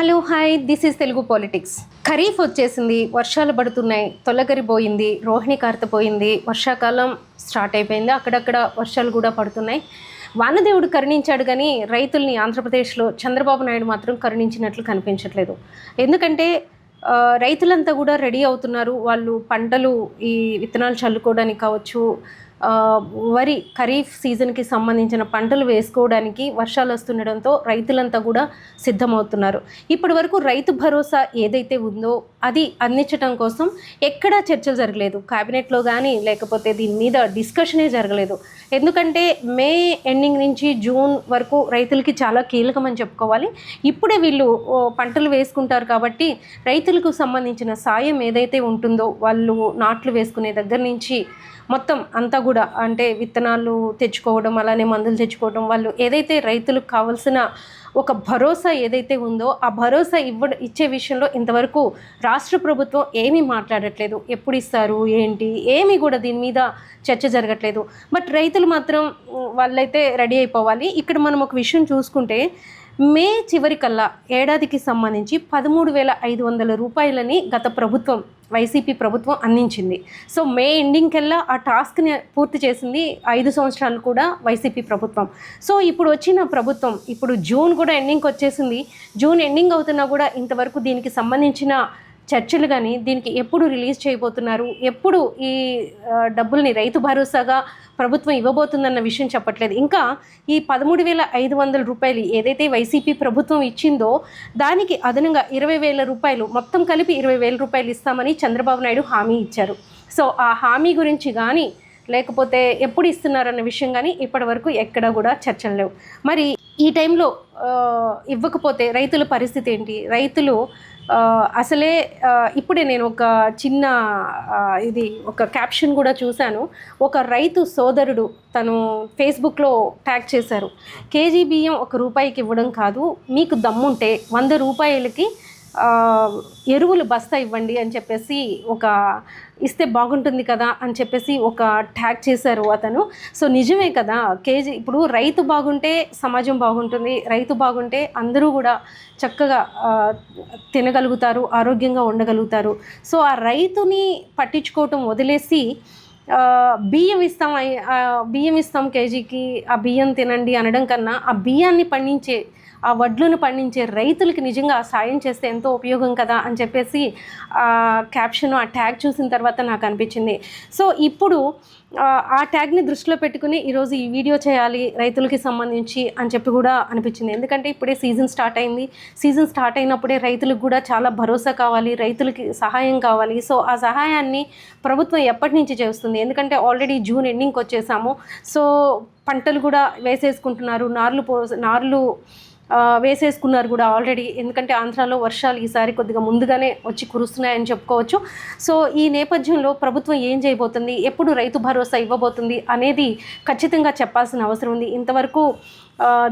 Hello hi, this is Telugu politics. Kharif వచ్చేసింది, వర్షాలు పడుతున్నాయి, తొలకరి పోయింది, రోహిణి కార్త పోయింది, వర్షాకాలం స్టార్ట్ అయిపోయింది. అక్కడక్కడ వర్షాలు కూడా పడుతున్నాయి. వానదేవుడు కరుణించాడు కానీ రైతుల్ని ఆంధ్రప్రదేశ్లో చంద్రబాబు నాయుడు మాత్రం కరుణించినట్లు కనిపించట్లేదు. ఎందుకంటే రైతులంతా కూడా రెడీ అవుతున్నారు. వాళ్ళు పంటలు ఈ విత్తనాలు చల్లుకోవడానికి కావచ్చు, వరి ఖరీఫ్ సీజన్కి సంబంధించిన పంటలు వేసుకోవడానికి వర్షాలు వస్తుండడంతో రైతులంతా కూడా సిద్ధమవుతున్నారు. ఇప్పటి వరకు రైతు భరోసా ఏదైతే ఉందో అది అందించడం కోసం ఎక్కడా చర్చలు జరగలేదు. క్యాబినెట్లో కానీ లేకపోతే దీని మీద డిస్కషనే జరగలేదు. ఎందుకంటే మే ఎండింగ్ నుంచి జూన్ వరకు రైతులకి చాలా కీలకమని చెప్పుకోవాలి. ఇప్పుడే వీళ్ళు పంటలు వేసుకుంటారు కాబట్టి రైతులకు సంబంధించిన సాయం ఏదైతే ఉంటుందో వాళ్ళు నాట్లు వేసుకునే దగ్గర నుంచి మొత్తం అంతా కూడా అంటే విత్తనాలు తెచ్చుకోవడం, అలానే మందులు తెచ్చుకోవడం, వాళ్ళు ఏదైతే రైతులకు కావాల్సిన ఒక భరోసా ఏదైతే ఉందో ఆ భరోసా ఇచ్చే విషయంలో ఇంతవరకు రాష్ట్ర ప్రభుత్వం ఏమీ మాట్లాడట్లేదు. ఎప్పుడు ఇస్తారు ఏంటి ఏమీ కూడా దీని మీద చర్చ జరగట్లేదు. బట్ రైతులు మాత్రం వాళ్ళైతే రెడీ అయిపోవాలి. ఇక్కడ మనం ఒక విషయం చూసుకుంటే మే చివరికల్లా ఏడాదికి సంబంధించి 13,500 రూపాయలని గత ప్రభుత్వం వైసీపీ ప్రభుత్వం అందించింది. సో మే ఎండింగ్ కల్లా ఆ టాస్క్ని పూర్తి చేసింది 5 సంవత్సరాలు కూడా వైసీపీ ప్రభుత్వం. సో ఇప్పుడు వచ్చిన ప్రభుత్వం ఇప్పుడు జూన్ కూడా ఎండింగ్కి వచ్చేసింది. జూన్ ఎండింగ్ అవుతున్నా కూడా ఇంతవరకు దీనికి సంబంధించిన చర్చలు కానీ దీనికి ఎప్పుడు రిలీజ్ చేయబోతున్నారు, ఎప్పుడు ఈ డబ్బుల్ని రైతు భరోసాగా ప్రభుత్వం ఇవ్వబోతుందన్న విషయం చెప్పట్లేదు. ఇంకా ఈ 13,500 రూపాయలు ఏదైతే వైసీపీ ప్రభుత్వం ఇచ్చిందో దానికి అదనంగా 20,000 రూపాయలు, మొత్తం కలిపి 20,000 రూపాయలు ఇస్తామని చంద్రబాబు నాయుడు హామీ ఇచ్చారు. సో ఆ హామీ గురించి కానీ లేకపోతే ఎప్పుడు ఇస్తున్నారన్న విషయం కానీ ఇప్పటి వరకు ఎక్కడా కూడా చర్చలు లేవు. మరి ఈ టైంలో ఇవ్వకపోతే రైతుల పరిస్థితి ఏంటి? రైతులు అసలే ఇప్పుడే నేను ఒక చిన్న ఒక క్యాప్షన్ కూడా చూశాను. ఒక రైతు సోదరుడు తను ఫేస్బుక్లో ట్యాగ్ చేశారు. కేజీ బియ్యం ₹1 ఇవ్వడం కాదు, మీకు దమ్ముంటే 100 రూపాయలకి ఎరువులు బస్తా ఇవ్వండి అని చెప్పేసి ఇస్తే బాగుంటుంది కదా అని చెప్పేసి ఒక ట్యాగ్ చేశారు అతను. సో నిజమే కదా, కేజీ ఇప్పుడు రైతు బాగుంటే సమాజం బాగుంటుంది, రైతు బాగుంటే అందరూ కూడా చక్కగా తినగలుగుతారు, ఆరోగ్యంగా ఉండగలుగుతారు. సో ఆ రైతుని పట్టించుకోవటం వదిలేసి బియ్యం ఇస్తాం కేజీకి, ఆ బియ్యం తినండి అనడం కన్నా ఆ బియ్యాన్ని పండించే ఆ వడ్లను పండించే రైతులకి నిజంగా సాయం చేస్తే ఎంతో ఉపయోగం కదా అని చెప్పేసి క్యాప్షన్ ఆ ట్యాగ్ చూసిన తర్వాత నాకు అనిపించింది. సో ఇప్పుడు ఆ ట్యాగ్ని దృష్టిలో పెట్టుకుని ఈరోజు ఈ వీడియో చేయాలి రైతులకి సంబంధించి అని చెప్పి కూడా అనిపించింది. ఎందుకంటే ఇప్పుడే సీజన్ స్టార్ట్ అయింది. సీజన్ స్టార్ట్ అయినప్పుడే రైతులకు కూడా చాలా భరోసా కావాలి, రైతులకి సహాయం కావాలి. సో ఆ సహాయాన్ని ప్రభుత్వం ఎప్పటి నుంచి చేస్తుంది? ఎందుకంటే ఆల్రెడీ జూన్ ఎండింగ్కి వచ్చేసాము. సో పంటలు కూడా వేసేసుకుంటున్నారు, నార్లు వేసేసుకున్నారు కూడా ఆల్రెడీ. ఎందుకంటే ఆంధ్రాలో వర్షాలు ఈసారి కొద్దిగా ముందుగానే వచ్చి కురుస్తున్నాయని చెప్పుకోవచ్చు. సో ఈ నేపథ్యంలో ప్రభుత్వం ఏం చేయబోతుంది, ఎప్పుడు రైతు భరోసా ఇవ్వబోతుంది అనేది ఖచ్చితంగా చెప్పాల్సిన అవసరం ఉంది. ఇంతవరకు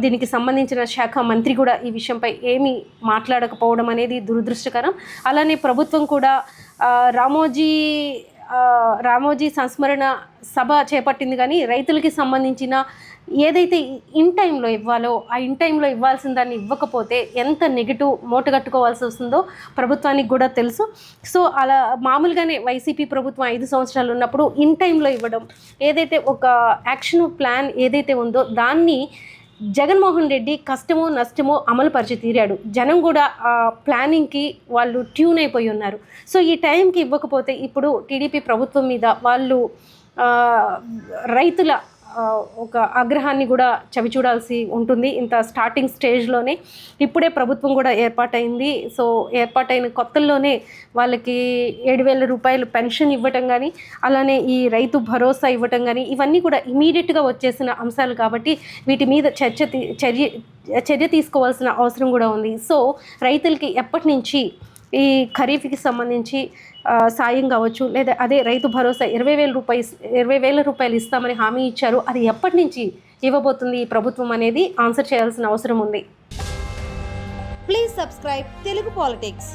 దీనికి సంబంధించిన శాఖ మంత్రి కూడా ఈ విషయంపై ఏమీ మాట్లాడకపోవడం అనేది దురదృష్టకరం. అలానే ప్రభుత్వం కూడా రామోజీ సంస్మరణ సభ చేపట్టింది కానీ రైతులకి సంబంధించిన ఏదైతే ఇన్ టైంలో ఇవ్వాలో ఆ ఇన్ టైంలో ఇవ్వాల్సిన దాన్ని ఇవ్వకపోతే ఎంత నెగిటివ్ మూటగట్టుకోవాల్సి వస్తుందో ప్రభుత్వానికి కూడా తెలుసు. సో అలా మామూలుగానే వైసీపీ ప్రభుత్వం 5 సంవత్సరాలు ఉన్నప్పుడు ఇన్ టైంలో ఇవ్వడం, ఏదైతే ఒక యాక్షన్ ప్లాన్ ఏదైతే ఉందో దాన్ని జగన్మోహన్ రెడ్డి కష్టమో నష్టమో అమలు పరిచి తీరాడు. జనం కూడా ఆ ప్లానింగ్కి వాళ్ళు ట్యూన్ అయిపోయి ఉన్నారు. సో ఈ టైంకి ఇవ్వకపోతే ఇప్పుడు టీడీపీ ప్రభుత్వం మీద వాళ్ళు రైతుల ఒక ఆగ్రహాన్ని కూడా చవిచూడాల్సి ఉంటుంది. ఇంత స్టార్టింగ్ స్టేజ్లోనే ఇప్పుడే ప్రభుత్వం కూడా ఏర్పాటైంది. సో ఏర్పాటైన కొత్తల్లోనే వాళ్ళకి 7,000 రూపాయలు పెన్షన్ ఇవ్వటం కానీ అలానే ఈ రైతు భరోసా ఇవ్వటం కానీ ఇవన్నీ కూడా ఇమీడియట్గా వచ్చేసిన అంశాలు కాబట్టి వీటి మీద చర్య తీసుకోవాల్సిన అవసరం కూడా ఉంది. సో రైతులకి ఎప్పటి నుంచి ఈ ఖరీఫ్కి సంబంధించి సాయం కావచ్చు, లేదా అదే రైతు భరోసా 20,000 రూపాయలు ఇస్తామని హామీ ఇచ్చారు, అది ఎప్పటి నుంచి ఇవ్వబోతుంది ఈ ప్రభుత్వం అనేది ఆన్సర్ చేయాల్సిన అవసరం ఉంది. Please subscribe Telugu politics.